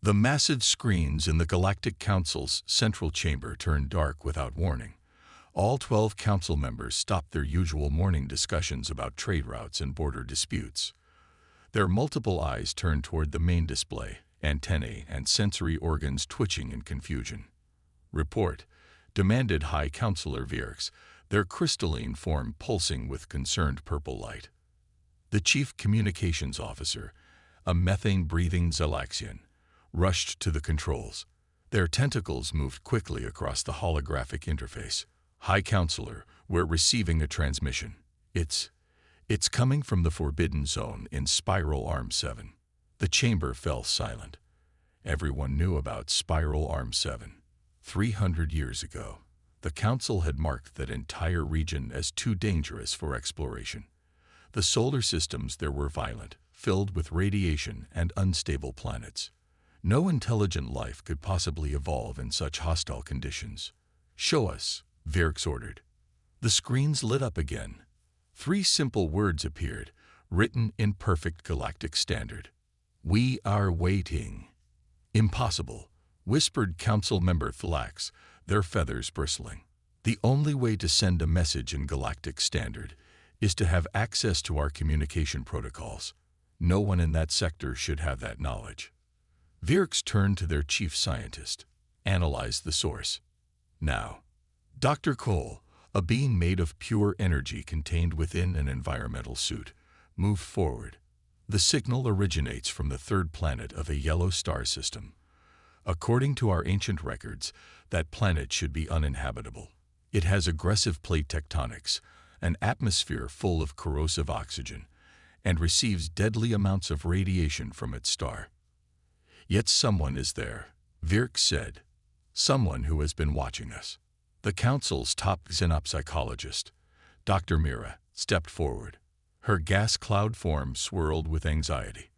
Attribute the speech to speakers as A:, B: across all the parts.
A: The massive screens in the Galactic Council's central chamber turned dark without warning. All 12 council members stopped their usual morning discussions about trade routes and border disputes. Their multiple eyes turned toward the main display, antennae and sensory organs twitching in confusion. "Report," demanded High Counselor Vierks, their crystalline form pulsing with concerned purple light. The chief communications officer, a methane-breathing Zalaxian, rushed to the controls. Their tentacles moved quickly across the holographic interface. "High Counselor, we're receiving a transmission. It's coming from the Forbidden Zone in Spiral Arm 7. The chamber fell silent. Everyone knew about Spiral Arm 7. 300 years ago, the Council had marked that entire region as too dangerous for exploration. The solar systems there were violent, filled with radiation and unstable planets. No intelligent life could possibly evolve in such hostile conditions. "Show us," Vierks ordered. The screens lit up again. 3 simple words appeared, written in perfect galactic standard. "We are waiting." "Impossible," whispered Council Member Thalax, their feathers bristling. "The only way to send a message in galactic standard is to have access to our communication protocols. No one in that sector should have that knowledge." Vierks turned to their chief scientist. "Analyze the source. Now." Dr. Cole, a being made of pure energy contained within an environmental suit, moved forward. "The signal originates from the third planet of a yellow star system. According to our ancient records, that planet should be uninhabitable. It has aggressive plate tectonics, an atmosphere full of corrosive oxygen, and receives deadly amounts of radiation from its star. Yet someone is there," Vierks said. "Someone who has been watching us." The Council's top xenopsychologist, Dr. Mira, stepped forward. Her gas cloud form swirled with anxiety.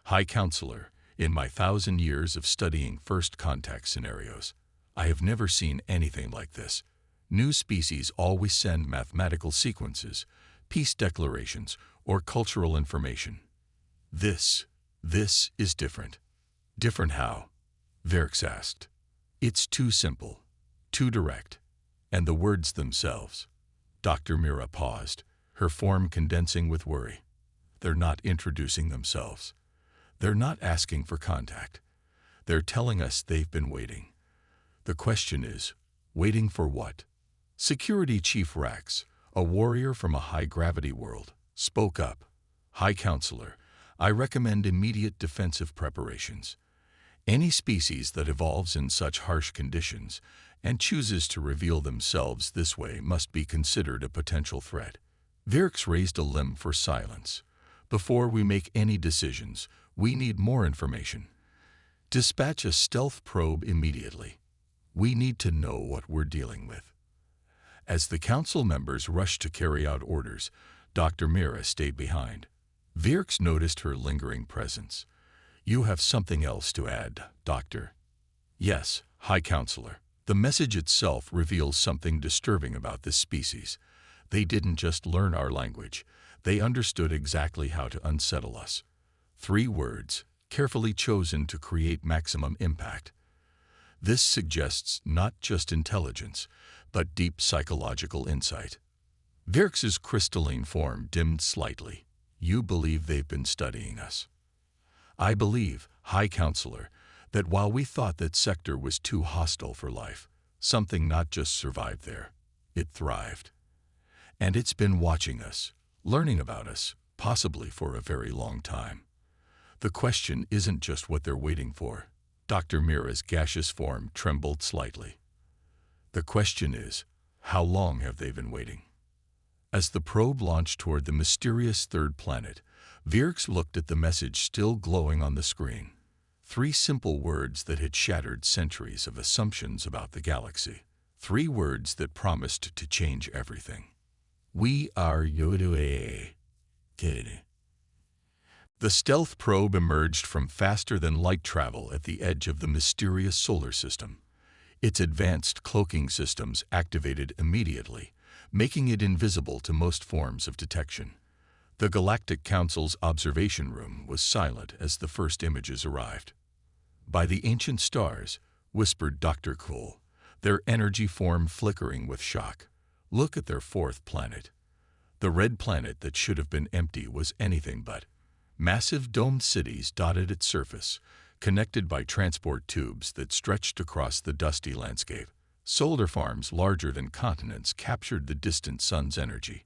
A: "High Counselor, in my 1,000 years of studying first contact scenarios, I have never seen anything like this. New species always send mathematical sequences, peace declarations, or cultural information. This is different." "Different how?" Vierks asked. "It's too simple, too direct, and the words themselves." Dr. Mira paused, her form condensing with worry. "They're not introducing themselves. They're not asking for contact. They're telling us they've been waiting. The question is, waiting for what?" Security Chief Rax, a warrior from a high-gravity world, spoke up. "High Counselor, I recommend immediate defensive preparations. Any species that evolves in such harsh conditions and chooses to reveal themselves this way must be considered a potential threat." Vierks raised a limb for silence. "Before we make any decisions, we need more information. Dispatch a stealth probe immediately. We need to know what we're dealing with." As the Council members rushed to carry out orders, Dr. Mira stayed behind. Vierks noticed her lingering presence. "You have something else to add, Doctor?" "Yes, High Counselor. The message itself reveals something disturbing about this species. They didn't just learn our language. They understood exactly how to unsettle us. 3 words, carefully chosen to create maximum impact. This suggests not just intelligence, but deep psychological insight." Vierks's crystalline form dimmed slightly. "You believe they've been studying us?" "I believe, High Counselor, that while we thought that sector was too hostile for life, something not just survived there, it thrived. And it's been watching us, learning about us, possibly for a very long time. The question isn't just what they're waiting for." Dr. Mira's gaseous form trembled slightly. "The question is, how long have they been waiting?" As the probe launched toward the mysterious third planet, Vierks looked at the message still glowing on the screen. 3 simple words that had shattered centuries of assumptions about the galaxy. 3 words that promised to change everything. "We are Yodoe." The stealth probe emerged from faster-than-light travel at the edge of the mysterious solar system. Its advanced cloaking systems activated immediately, making it invisible to most forms of detection. The Galactic Council's observation room was silent as the first images arrived. "By the ancient stars," whispered Dr. Kool, their energy form flickering with shock. "Look at their fourth planet." The red planet that should have been empty was anything but. Massive domed cities dotted its surface, connected by transport tubes that stretched across the dusty landscape. Solar farms larger than continents captured the distant sun's energy.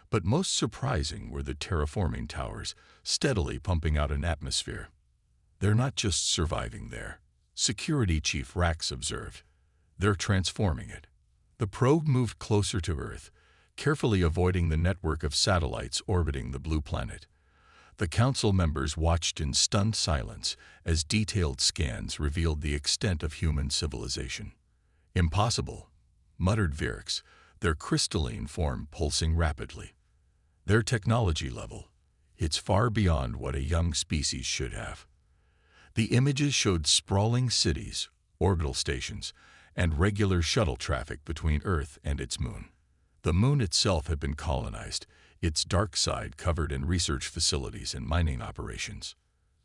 A: But most surprising were the terraforming towers, steadily pumping out an atmosphere. "They're not just surviving there," Security Chief Rax observed. "They're transforming it." The probe moved closer to Earth, carefully avoiding the network of satellites orbiting the blue planet. The council members watched in stunned silence as detailed scans revealed the extent of human civilization. "Impossible," muttered Virx, their crystalline form pulsing rapidly. "Their technology level, it's far beyond what a young species should have." The images showed sprawling cities, orbital stations, and regular shuttle traffic between Earth and its moon. The moon itself had been colonized, its dark side covered in research facilities and mining operations.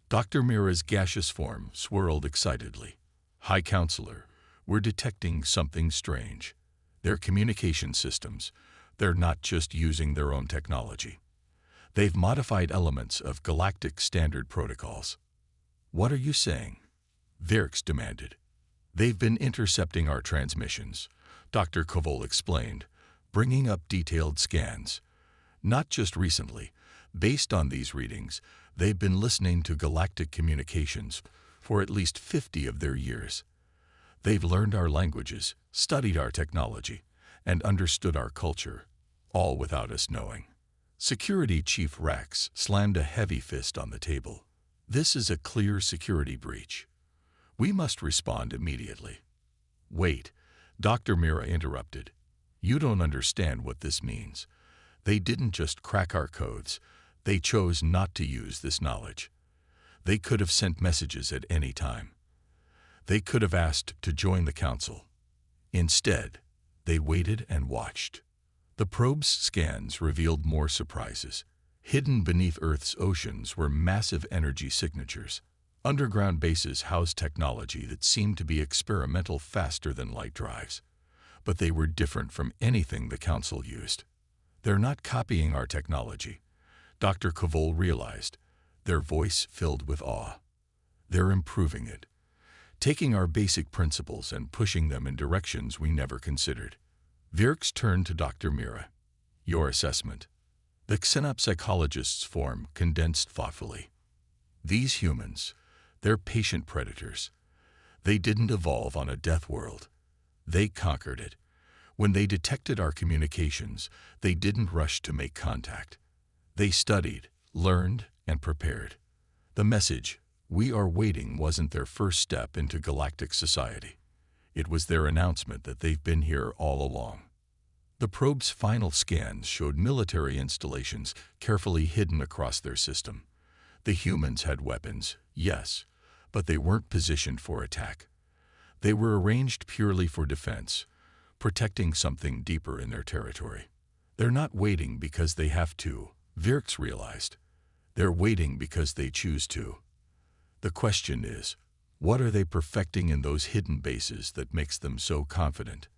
A: Dr. Mira's gaseous form swirled excitedly. "High Counselor, we're detecting something strange. Their communication systems, they're not just using their own technology. They've modified elements of galactic standard protocols." "What are you saying?" Virx demanded. "They've been intercepting our transmissions," Dr. Koval explained, bringing up detailed scans. "Not just recently. Based on these readings, they've been listening to galactic communications for at least 50 of their years. They've learned our languages, studied our technology, and understood our culture, all without us knowing." Security Chief Rax slammed a heavy fist on the table. "This is a clear security breach. We must respond immediately." "Wait," Dr. Mira interrupted. "You don't understand what this means. They didn't just crack our codes. They chose not to use this knowledge. They could have sent messages at any time. They could have asked to join the council. Instead, they waited and watched." The probe's scans revealed more surprises. Hidden beneath Earth's oceans were massive energy signatures. Underground bases housed technology that seemed to be experimental faster than light drives. But they were different from anything the Council used. "They're not copying our technology," Dr. Koval realized, their voice filled with awe. "They're improving it, taking our basic principles and pushing them in directions we never considered." Virx turned to Dr. Mira. "Your assessment." The xenopsychologist's form condensed thoughtfully. "These humans, they're patient predators. They didn't evolve on a death world. They conquered it. When they detected our communications, they didn't rush to make contact. They studied, learned, and prepared. The message, 'We are waiting,' wasn't their first step into galactic society. It was their announcement that they've been here all along." The probe's final scans showed military installations carefully hidden across their system. The humans had weapons, yes, but they weren't positioned for attack. They were arranged purely for defense, protecting something deeper in their territory. "They're not waiting because they have to," Virx realized. "They're waiting because they choose to." The question is, what are they perfecting in those hidden bases that makes them so confident?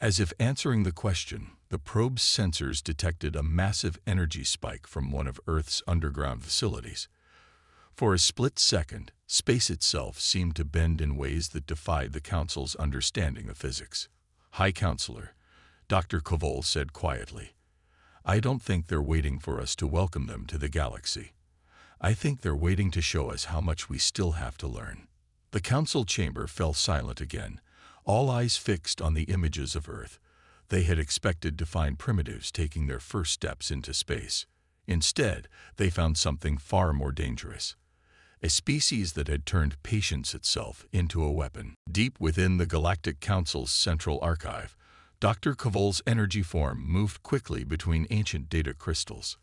A: As if answering the question, the probe's sensors detected a massive energy spike from one of Earth's underground facilities. For a split second, space itself seemed to bend in ways that defied the Council's understanding of physics. "High Counselor," Dr. Koval said quietly, "I don't think they're waiting for us to welcome them to the galaxy. I think they're waiting to show us how much we still have to learn." The Council chamber fell silent again, all eyes fixed on the images of Earth. They had expected to find primitives taking their first steps into space. Instead, they found something far more dangerous. A species that had turned patience itself into a weapon. Deep within the Galactic Council's central archive, Dr. Koval's energy form moved quickly between ancient data crystals.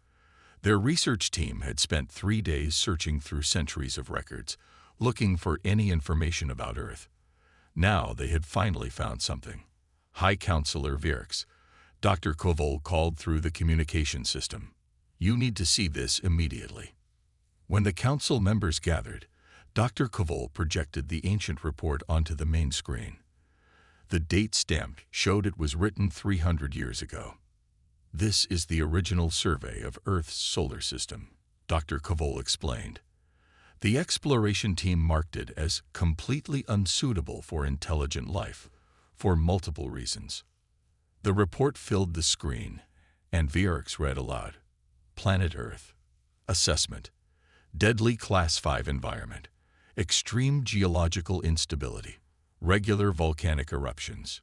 A: Their research team had spent 3 days searching through centuries of records, looking for any information about Earth. Now they had finally found something. "High Counselor Virx," Dr. Koval called through the communication system. "You need to see this immediately." When the council members gathered, Dr. Koval projected the ancient report onto the main screen. The date stamp showed it was written 300 years ago. This is the original survey of Earth's solar system, Dr. Koval explained. The exploration team marked it as completely unsuitable for intelligent life, for multiple reasons. The report filled the screen, and Orcs read aloud. Planet Earth. Assessment. Deadly Class 5 environment. Extreme geological instability. Regular volcanic eruptions.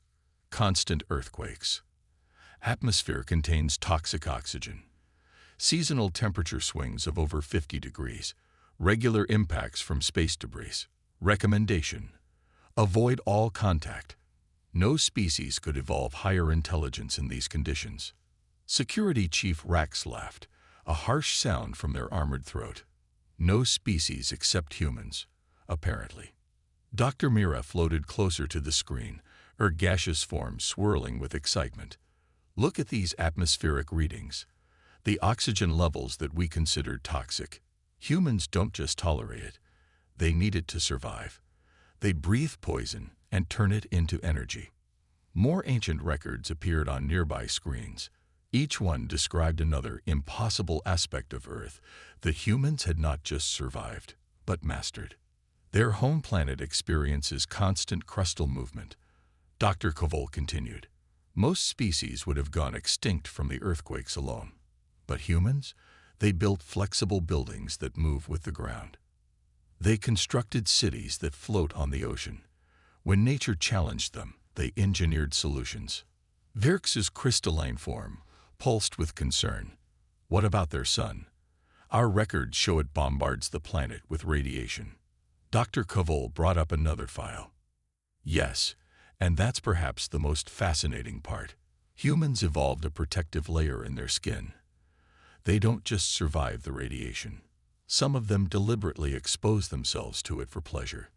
A: Constant earthquakes. Atmosphere contains toxic oxygen. Seasonal temperature swings of over 50 degrees. Regular impacts from space debris. Recommendation. Avoid all contact. No species could evolve higher intelligence in these conditions. Security Chief Rax laughed, a harsh sound from their armored throat. No species except humans, apparently. Dr. Mira floated closer to the screen, her gaseous form swirling with excitement. Look at these atmospheric readings. The oxygen levels that we consider toxic. Humans don't just tolerate it. They need it to survive. They breathe poison and turn it into energy. More ancient records appeared on nearby screens. Each one described another impossible aspect of Earth that humans had not just survived, but mastered. Their home planet experiences constant crustal movement. Dr. Koval continued. Most species would have gone extinct from the earthquakes alone. But humans? They built flexible buildings that move with the ground. They constructed cities that float on the ocean. When nature challenged them, they engineered solutions. Virx's crystalline form pulsed with concern. What about their sun? Our records show it bombards the planet with radiation. Dr. Koval brought up another file. Yes, and that's perhaps the most fascinating part. Humans evolved a protective layer in their skin. They don't just survive the radiation. Some of them deliberately expose themselves to it for pleasure.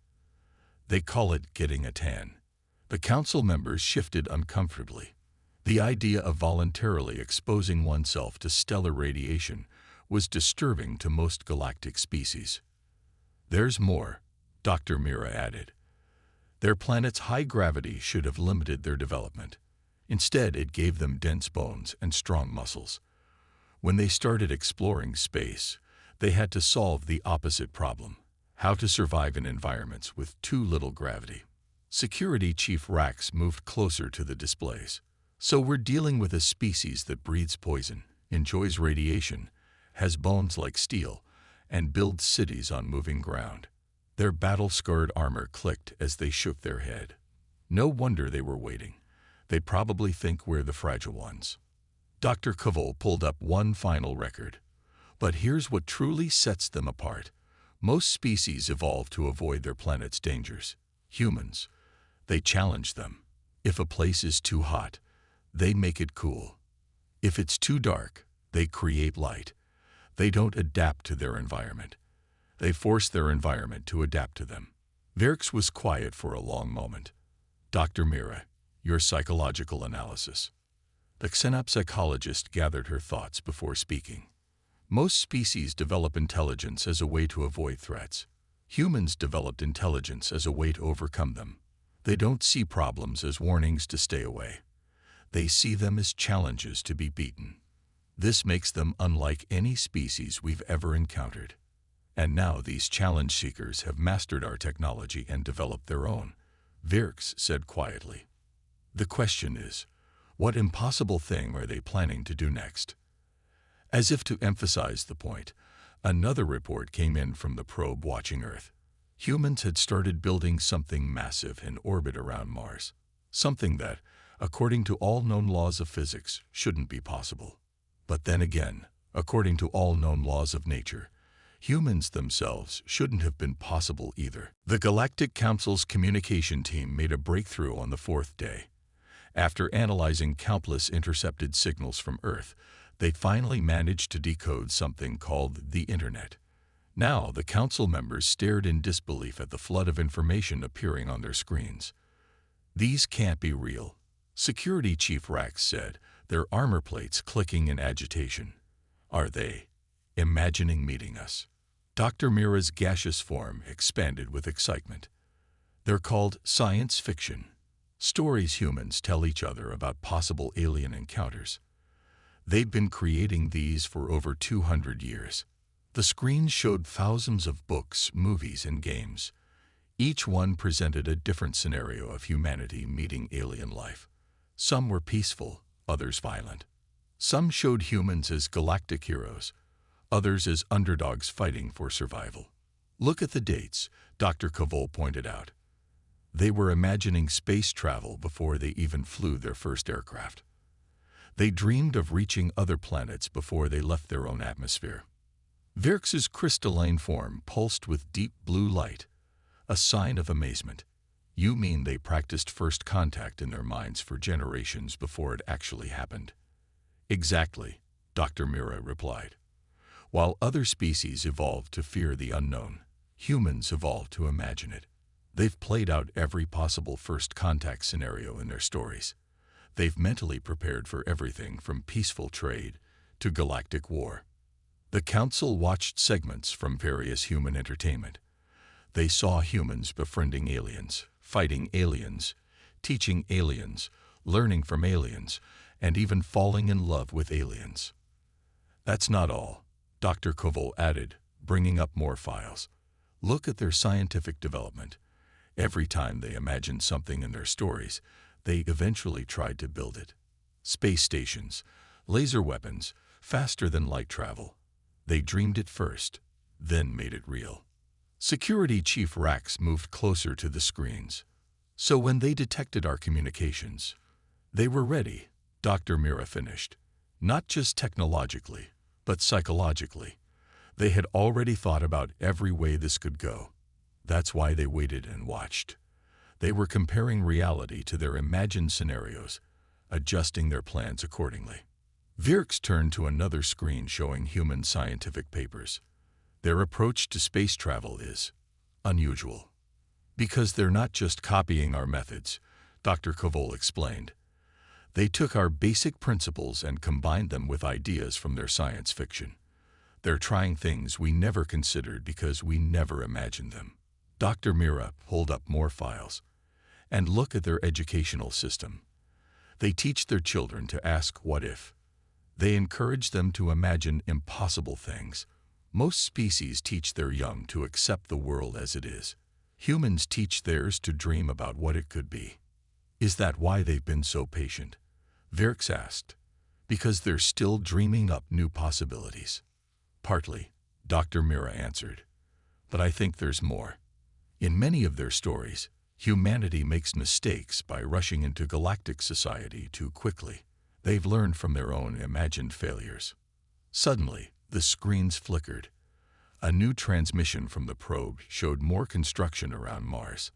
A: They call it getting a tan. The council members shifted uncomfortably. The idea of voluntarily exposing oneself to stellar radiation was disturbing to most galactic species. There's more, Dr. Mira added. Their planet's high gravity should have limited their development. Instead, it gave them dense bones and strong muscles. When they started exploring space, they had to solve the opposite problem: how to survive in environments with too little gravity. Security Chief Rax moved closer to the displays. So we're dealing with a species that breathes poison, enjoys radiation, has bones like steel, and builds cities on moving ground. Their battle-scarred armor clicked as they shook their head. No wonder they were waiting. They probably think we're the fragile ones. Dr. Koval pulled up one final record. But here's what truly sets them apart. Most species evolve to avoid their planet's dangers. Humans, they challenge them. If a place is too hot, they make it cool. If it's too dark, they create light. They don't adapt to their environment. They force their environment to adapt to them. Virx was quiet for a long moment. Dr. Mira, your psychological analysis. The xenopsychologist gathered her thoughts before speaking. Most species develop intelligence as a way to avoid threats. Humans developed intelligence as a way to overcome them. They don't see problems as warnings to stay away. They see them as challenges to be beaten. This makes them unlike any species we've ever encountered. And now these challenge seekers have mastered our technology and developed their own, Virx said quietly. The question is, what impossible thing are they planning to do next? As if to emphasize the point, another report came in from the probe watching Earth. Humans had started building something massive in orbit around Mars. Something that, according to all known laws of physics, shouldn't be possible. But then again, according to all known laws of nature, humans themselves shouldn't have been possible either. The Galactic Council's communication team made a breakthrough on the fourth day. After analyzing countless intercepted signals from Earth, they finally managed to decode something called the Internet. Now, the council members stared in disbelief at the flood of information appearing on their screens. These can't be real, Security Chief Rax said, their armor plates clicking in agitation. Are they imagining meeting us? Dr. Mira's gaseous form expanded with excitement. They're called science fiction. Stories humans tell each other about possible alien encounters. They'd been creating these for over 200 years. The screens showed thousands of books, movies, and games. Each one presented a different scenario of humanity meeting alien life. Some were peaceful, others violent. Some showed humans as galactic heroes, others as underdogs fighting for survival. Look at the dates, Dr. Cavol pointed out. They were imagining space travel before they even flew their first aircraft. They dreamed of reaching other planets before they left their own atmosphere. Virx's crystalline form pulsed with deep blue light, a sign of amazement. You mean they practiced first contact in their minds for generations before it actually happened? Exactly, Dr. Mira replied. While other species evolved to fear the unknown, humans evolved to imagine it. They've played out every possible first contact scenario in their stories. They've mentally prepared for everything from peaceful trade to galactic war. The council watched segments from various human entertainment. They saw humans befriending aliens, fighting aliens, teaching aliens, learning from aliens, and even falling in love with aliens. That's not all, Dr. Cavol added, bringing up more files. Look at their scientific development. Every time they imagined something in their stories, they eventually tried to build it. Space stations, laser weapons, faster than light travel. They dreamed it first, then made it real. Security Chief Rax moved closer to the screens. So when they detected our communications, they were ready, Dr. Mira finished. Not just technologically, but psychologically. They had already thought about every way this could go. That's why they waited and watched. They were comparing reality to their imagined scenarios, adjusting their plans accordingly. Virx turned to another screen showing human scientific papers. Their approach to space travel is unusual. Because they're not just copying our methods, Dr. Cavol explained. They took our basic principles and combined them with ideas from their science fiction. They're trying things we never considered because we never imagined them. Dr. Mira pulled up more files. And look at their educational system. They teach their children to ask what if. They encourage them to imagine impossible things. Most species teach their young to accept the world as it is. Humans teach theirs to dream about what it could be. Is that why they've been so patient? Virx asked. Because they're still dreaming up new possibilities. Partly, Dr. Mira answered. But I think there's more. In many of their stories, humanity makes mistakes by rushing into galactic society too quickly. They've learned from their own imagined failures. Suddenly, the screens flickered. A new transmission from the probe showed more construction around Mars.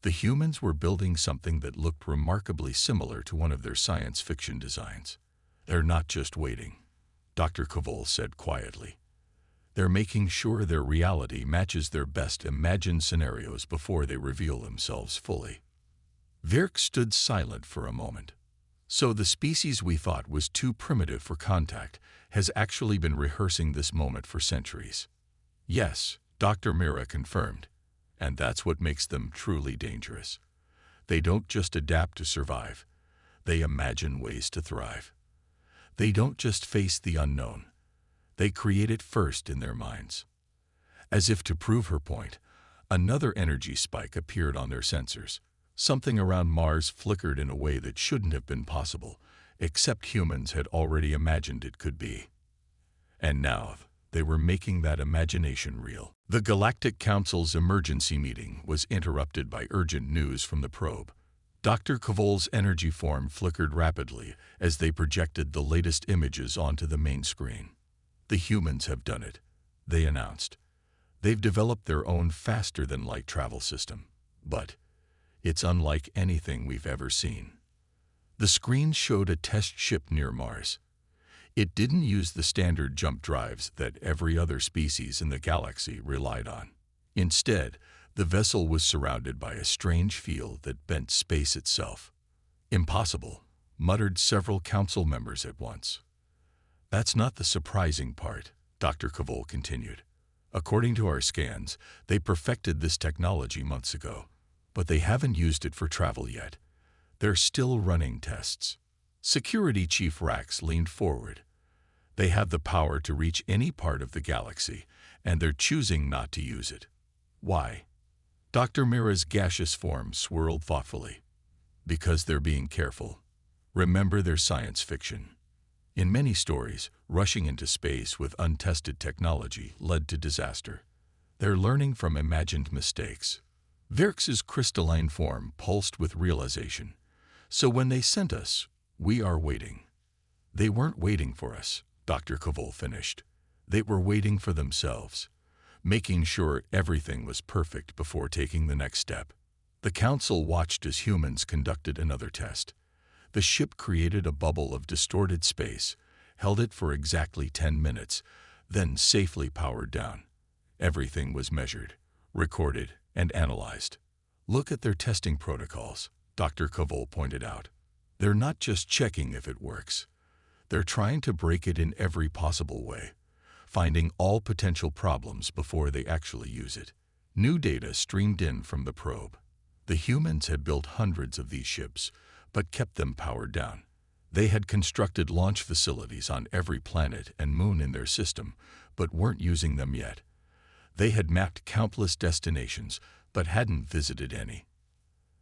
A: The humans were building something that looked remarkably similar to one of their science fiction designs. They're not just waiting, Dr. Cavol said quietly. They're making sure their reality matches their best imagined scenarios before they reveal themselves fully. Virx stood silent for a moment. So the species we thought was too primitive for contact has actually been rehearsing this moment for centuries. Yes, Dr. Mira confirmed. And that's what makes them truly dangerous. They don't just adapt to survive. They imagine ways to thrive. They don't just face the unknown. They create it first in their minds. As if to prove her point, another energy spike appeared on their sensors. Something around Mars flickered in a way that shouldn't have been possible, except humans had already imagined it could be. And now, they were making that imagination real. The Galactic Council's emergency meeting was interrupted by urgent news from the probe. Dr. Cavol's energy form flickered rapidly as they projected the latest images onto the main screen. The humans have done it, they announced. They've developed their own faster-than-light travel system, but it's unlike anything we've ever seen. The screen showed a test ship near Mars. It didn't use the standard jump drives that every other species in the galaxy relied on. Instead, the vessel was surrounded by a strange field that bent space itself. Impossible, muttered several council members at once. That's not the surprising part, Dr. Cavol continued. According to our scans, they perfected this technology months ago, but they haven't used it for travel yet. They're still running tests. Security Chief Rax leaned forward. They have the power to reach any part of the galaxy, and they're choosing not to use it. Why? Dr. Mira's gaseous form swirled thoughtfully. Because they're being careful. Remember, they're science fiction. In many stories, rushing into space with untested technology led to disaster. They're learning from imagined mistakes. Virx's crystalline form pulsed with realization. So when they sent us, we are waiting. They weren't waiting for us, Dr. Kavol finished. They were waiting for themselves, making sure everything was perfect before taking the next step. The council watched as humans conducted another test. The ship created a bubble of distorted space, held it for exactly 10 minutes, then safely powered down. Everything was measured, recorded, and analyzed. Look at their testing protocols, Dr. Kavol pointed out. They're not just checking if it works. They're trying to break it in every possible way, finding all potential problems before they actually use it. New data streamed in from the probe. The humans had built hundreds of these ships, but kept them powered down. They had constructed launch facilities on every planet and moon in their system, but weren't using them yet. They had mapped countless destinations, but hadn't visited any.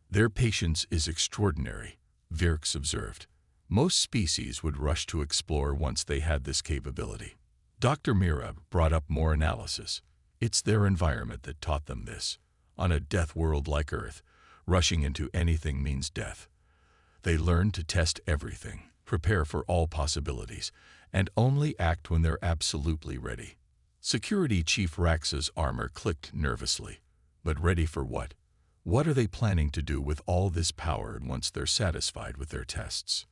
A: Their patience is extraordinary, Virx observed. Most species would rush to explore once they had this capability. Dr. Mira brought up more analysis. It's their environment that taught them this. On a death world like Earth, rushing into anything means death. They learn to test everything, prepare for all possibilities, and only act when they're absolutely ready. Security Chief Rax's armor clicked nervously. But ready for what? What are they planning to do with all this power once they're satisfied with their tests?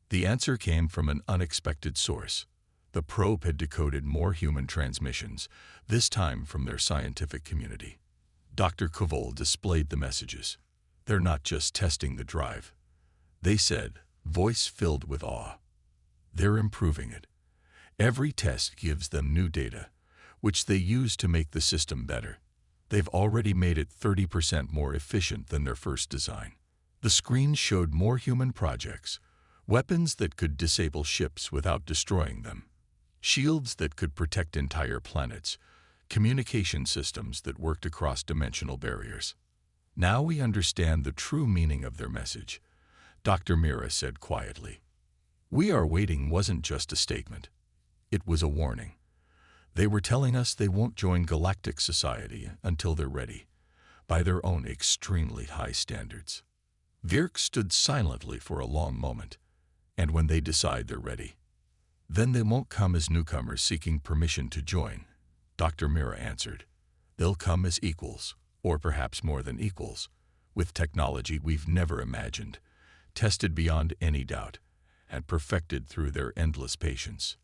A: The answer came from an unexpected source. The probe had decoded more human transmissions, this time from their scientific community. Dr. Kavol displayed the messages. They're not just testing the drive. They said, voice filled with awe. They're improving it. Every test gives them new data, which they use to make the system better. They've already made it 30% more efficient than their first design. The screen showed more human projects, weapons that could disable ships without destroying them, shields that could protect entire planets, communication systems that worked across dimensional barriers. Now we understand the true meaning of their message, Dr. Mira said quietly. We are waiting wasn't just a statement. It was a warning. They were telling us they won't join galactic society until they're ready, by their own extremely high standards. Virx stood silently for a long moment, and when they decide they're ready, then they won't come as newcomers seeking permission to join, Dr. Mira answered. They'll come as equals, or perhaps more than equals, with technology we've never imagined, tested beyond any doubt, and perfected through their endless patience.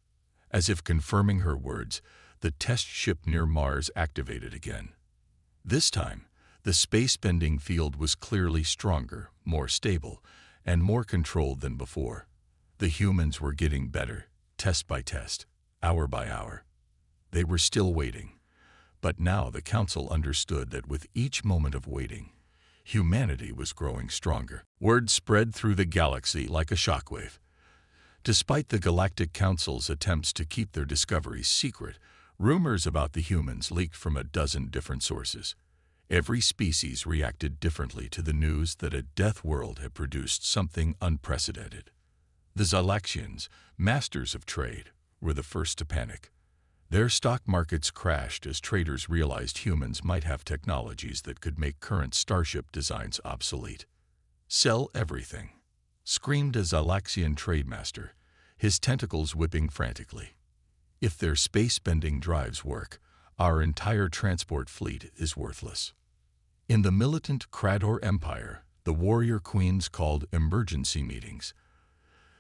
A: As if confirming her words, the test ship near Mars activated again. This time, the space-bending field was clearly stronger, more stable, and more controlled than before. The humans were getting better, test by test, hour by hour. They were still waiting, but now the Council understood that with each moment of waiting, humanity was growing stronger. Word spread through the galaxy like a shockwave. Despite the Galactic Council's attempts to keep their discoveries secret, rumors about the humans leaked from a dozen different sources. Every species reacted differently to the news that a death world had produced something unprecedented. The Xylaxians, masters of trade, were the first to panic. Their stock markets crashed as traders realized humans might have technologies that could make current starship designs obsolete. Sell everything, screamed a Xylaxian trade master, his tentacles whipping frantically. If their space-bending drives work, our entire transport fleet is worthless. In the militant Krador Empire, the warrior queens called emergency meetings.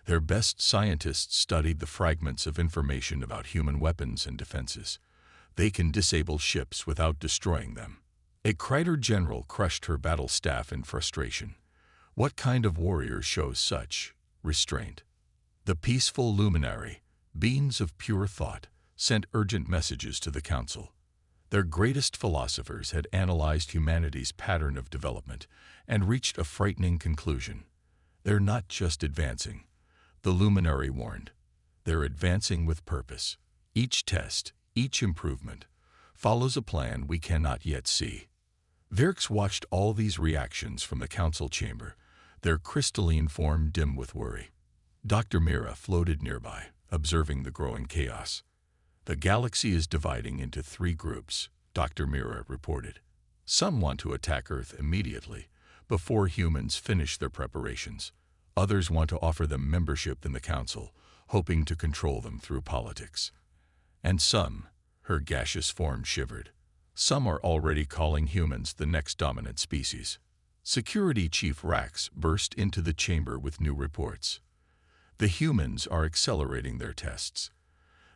A: Their best scientists studied the fragments of information about human weapons and defenses. They can disable ships without destroying them. A Krador general crushed her battle staff in frustration. What kind of warrior shows such restraint? The peaceful luminary, beings of pure thought, sent urgent messages to the council. Their greatest philosophers had analyzed humanity's pattern of development and reached a frightening conclusion. They're not just advancing, the luminary warned. They're advancing with purpose. Each test, each improvement, follows a plan we cannot yet see. Virks watched all these reactions from the council chamber, their crystalline form dim with worry. Dr. Mira floated nearby, observing the growing chaos. The galaxy is dividing into 3 groups, Dr. Mira reported. Some want to attack Earth immediately, before humans finish their preparations. Others want to offer them membership in the council, hoping to control them through politics. And some, her gaseous form shivered, some are already calling humans the next dominant species. Security Chief Rax burst into the chamber with new reports. The humans are accelerating their tests.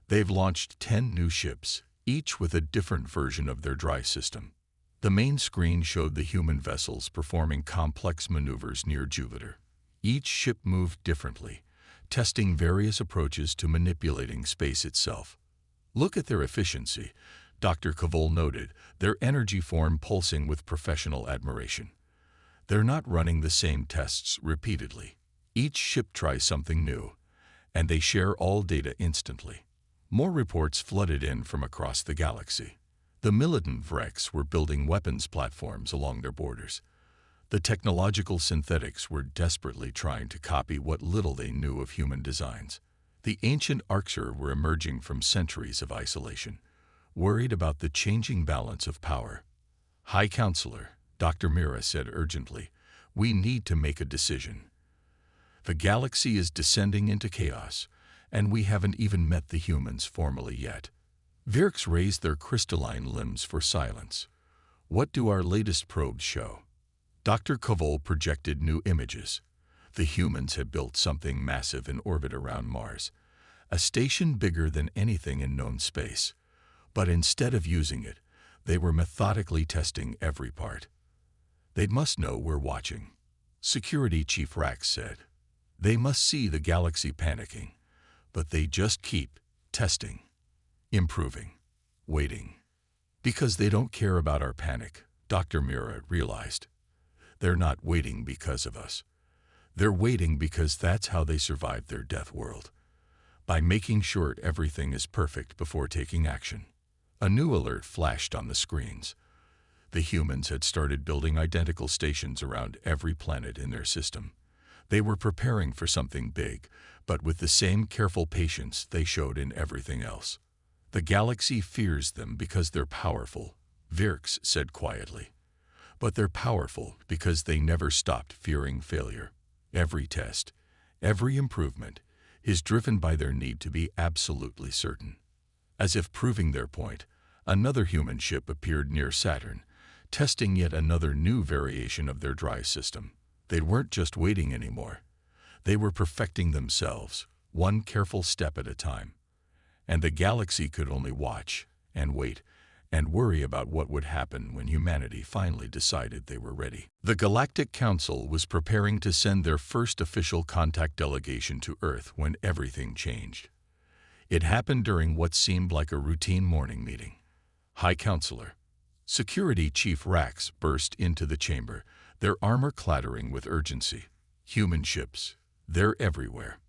A: They've launched 10 new ships, each with a different version of their dry system. The main screen showed the human vessels performing complex maneuvers near Jupiter. Each ship moved differently, testing various approaches to manipulating space itself. Look at their efficiency, Dr. Kavol noted, their energy form pulsing with professional admiration. They're not running the same tests repeatedly. Each ship tries something new, and they share all data instantly. More reports flooded in from across the galaxy. The militant Vreks were building weapons platforms along their borders. The technological synthetics were desperately trying to copy what little they knew of human designs. The ancient Orcs were emerging from centuries of isolation, worried about the changing balance of power. High Counselor, Dr. Mira said urgently, we need to make a decision. The galaxy is descending into chaos, and we haven't even met the humans formally yet. Virks raised their crystalline limbs for silence. What do our latest probes show? Dr. Kavol projected new images. The humans had built something massive in orbit around Mars, a station bigger than anything in known space. But instead of using it, they were methodically testing every part. They must know we're watching, Security Chief Rax said. They must see the galaxy panicking, but they just keep testing, improving, waiting. Because they don't care about our panic, Dr. Mira realized. They're not waiting because of us. They're waiting because that's how they survived their death world, by making sure everything is perfect before taking action. A new alert flashed on the screens. The humans had started building identical stations around every planet in their system. They were preparing for something big, but with the same careful patience they showed in everything else. The galaxy fears them because they're powerful, Virks said quietly. But they're powerful because they never stopped fearing failure. Every test, every improvement, is driven by their need to be absolutely certain. As if proving their point, another human ship appeared near Saturn, testing yet another new variation of their dry system. They weren't just waiting anymore. They were perfecting themselves, one careful step at a time. And the galaxy could only watch and wait and worry about what would happen when humanity finally decided they were ready. The Galactic Council was preparing to send their first official contact delegation to Earth when everything changed. It happened during what seemed like a routine morning meeting. High Counselor, Security Chief Rax burst into the chamber, their armor clattering with urgency. Human ships, they're everywhere.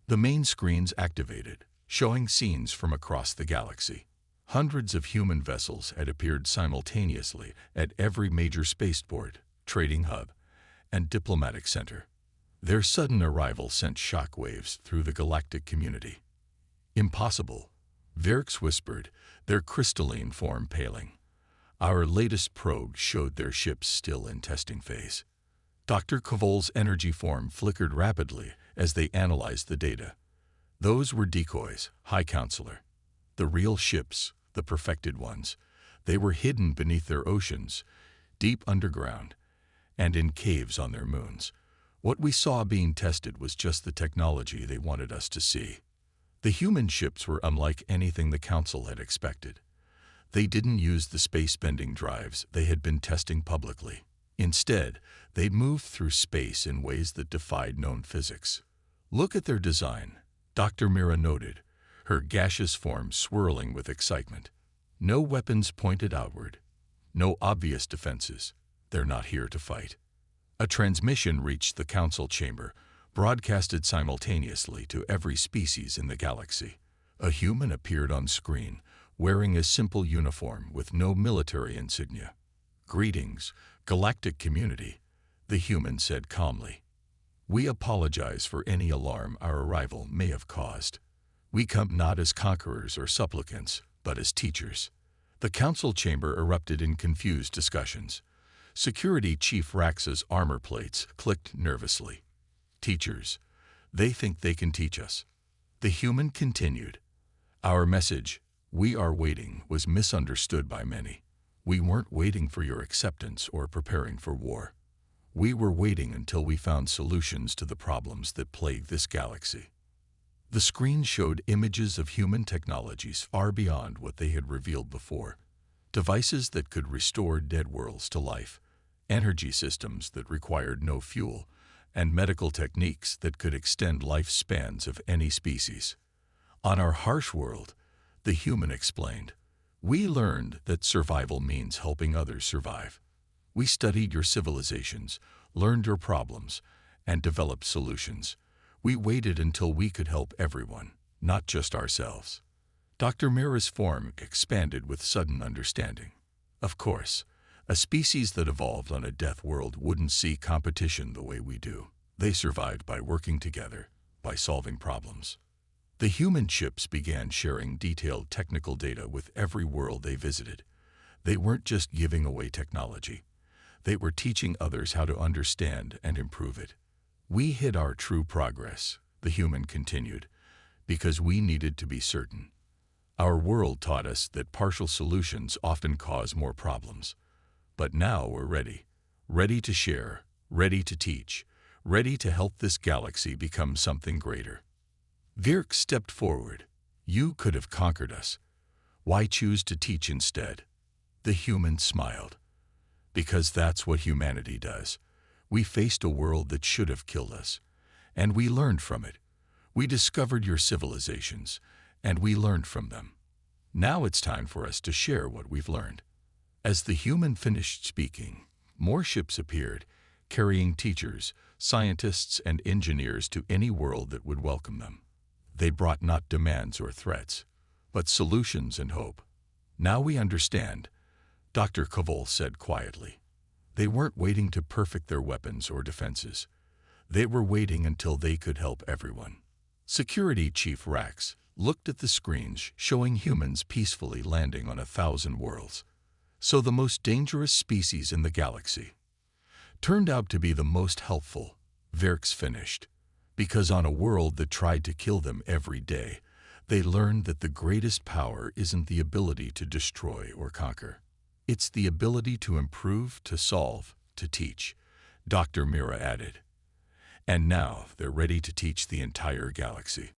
A: The main screens activated, showing scenes from across the galaxy. Hundreds of human vessels had appeared simultaneously at every major spaceport, trading hub, and diplomatic center. Their sudden arrival sent shockwaves through the galactic community. Impossible, Virks whispered, their crystalline form paling. Our latest probe showed their ships still in testing phase. Dr. Kavol's energy form flickered rapidly as they analyzed the data. Those were decoys, High Counselor. The real ships, the perfected ones, they were hidden beneath their oceans, deep underground, and in caves on their moons. What we saw being tested was just the technology they wanted us to see. The human ships were unlike anything the Council had expected. They didn't use the space-bending drives they had been testing publicly. Instead, they moved through space in ways that defied known physics. Look at their design, Dr. Mira noted, her gaseous form swirling with excitement. No weapons pointed outward. No obvious defenses. They're not here to fight. A transmission reached the council chamber, broadcasted simultaneously to every species in the galaxy. A human appeared on screen, wearing a simple uniform with no military insignia. "Greetings, galactic community," the human said calmly. "We apologize for any alarm our arrival may have caused. We come not as conquerors or supplicants, but as teachers." The council chamber erupted in confused discussions. Security Chief Rax's armor plates clicked nervously. "Teachers, they think they can teach us." The human continued. "Our message, 'We are waiting,' was misunderstood by many. We weren't waiting for your acceptance or preparing for war. We were waiting until we found solutions to the problems that plague this galaxy." The screen showed images of human technologies far beyond what they had revealed before. Devices that could restore dead worlds to life, energy systems that required no fuel, and medical techniques that could extend lifespans of any species. "On our harsh world," the human explained, "we learned that survival means helping others survive. We studied your civilizations, learned your problems, and developed solutions. We waited until we could help everyone, not just ourselves." Dr. Mira's form expanded with sudden understanding. Of course, a species that evolved on a death world wouldn't see competition the way we do. They survived by working together, by solving problems. The human ships began sharing detailed technical data with every world they visited. They weren't just giving away technology. They were teaching others how to understand and improve it. "We hid our true progress," the human continued, "because we needed to be certain. Our world taught us that partial solutions often cause more problems. But now we're ready to share, ready to teach, ready to help this galaxy become something greater." Virk stepped forward. "You could have conquered us. Why choose to teach instead?" The human smiled. "Because that's what humanity does. We faced a world that should have killed us, and we learned from it. We discovered your civilizations, and we learned from them. Now it's time for us to share what we've learned." As the human finished speaking, more ships appeared, carrying teachers, scientists, and engineers to any world that would welcome them. They brought not demands or threats, but solutions and hope. "Now we understand," Dr. Koval said quietly. They weren't waiting to perfect their weapons or defenses. They were waiting until they could help everyone. Security Chief Rax looked at the screens showing humans peacefully landing on 1,000 worlds. So the most dangerous species in the galaxy turned out to be the most helpful, Virx finished. Because on a world that tried to kill them every day, they learned that the greatest power isn't the ability to destroy or conquer. It's the ability to improve, to solve, to teach, Dr. Mira added. And now they're ready to teach the entire galaxy.